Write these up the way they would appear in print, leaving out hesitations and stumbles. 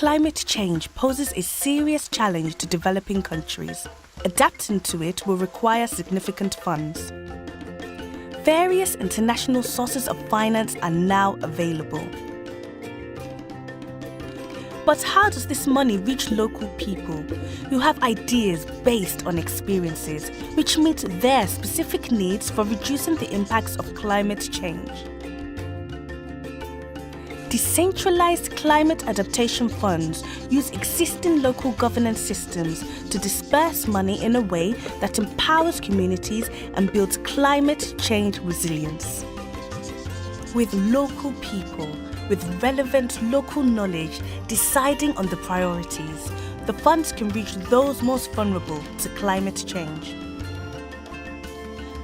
Climate change poses a serious challenge to developing countries. Adapting to it will require significant funds. Various international sources of finance are now available. But how does this money reach local people who have ideas based on experiences which meet their specific needs for reducing the impacts of climate change? Decentralized climate adaptation funds use existing local governance systems to disperse money in a way that empowers communities and builds climate change resilience. With local people, with relevant local knowledge deciding on the priorities, the funds can reach those most vulnerable to climate change.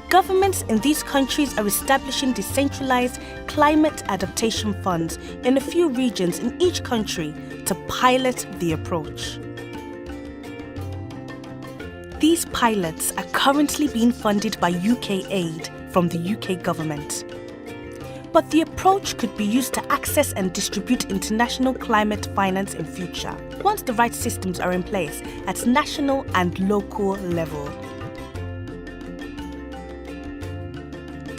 Governments in these countries are establishing decentralized climate adaptation funds in a few regions in each country to pilot the approach. These pilots are currently being funded by UKAID from the UK government. But the approach could be used to access and distribute international climate finance in future, once the right systems are in place at national and local level.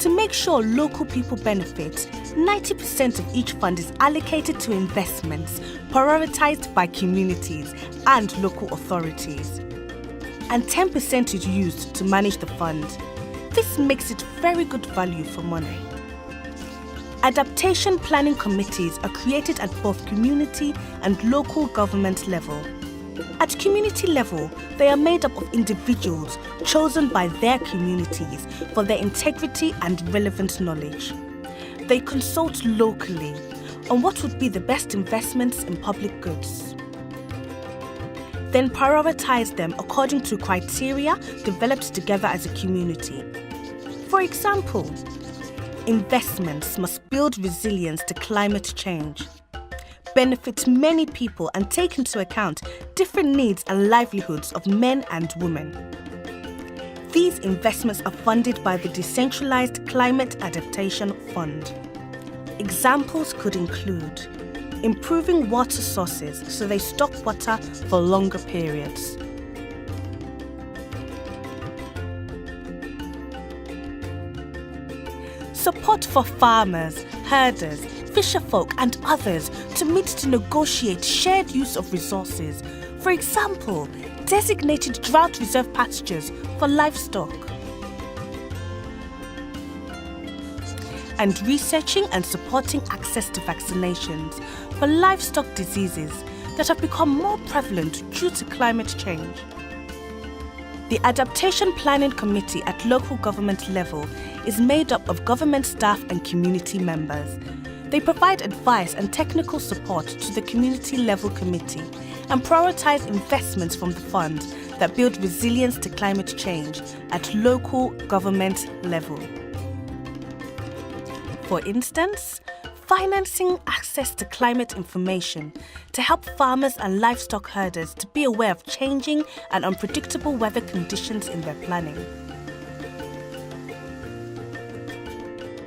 To make sure local people benefit, 90% of each fund is allocated to investments prioritized by communities and local authorities, and 10% is used to manage the fund. This makes it very good value for money. Adaptation planning committees are created at both community and local government level. At community level, they are made up of individuals chosen by their communities for their integrity and relevant knowledge. They consult locally on what would be the best investments in public goods, then prioritize them according to criteria developed together as a community. For example, investments must build resilience to climate change, benefit many people and take into account different needs and livelihoods of men and women. These investments are funded by the Decentralized Climate Adaptation Fund. Examples could include improving water sources so they stock water for longer periods, support for farmers, herders, fisherfolk and others to meet to negotiate shared use of resources. For example, designated drought reserve pastures for livestock. And researching and supporting access to vaccinations for livestock diseases that have become more prevalent due to climate change. The Adaptation Planning Committee at local government level is made up of government staff and community members. They provide advice and technical support to the community level committee and prioritize investments from the fund that build resilience to climate change at local government level. For instance, financing access to climate information to help farmers and livestock herders to be aware of changing and unpredictable weather conditions in their planning.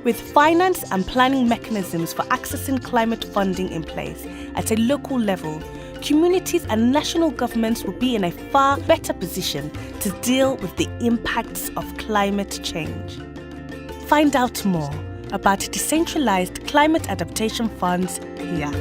With finance and planning mechanisms for accessing climate funding in place at a local level, communities and national governments will be in a far better position to deal with the impacts of climate change. Find out more about decentralized climate adaptation funds here.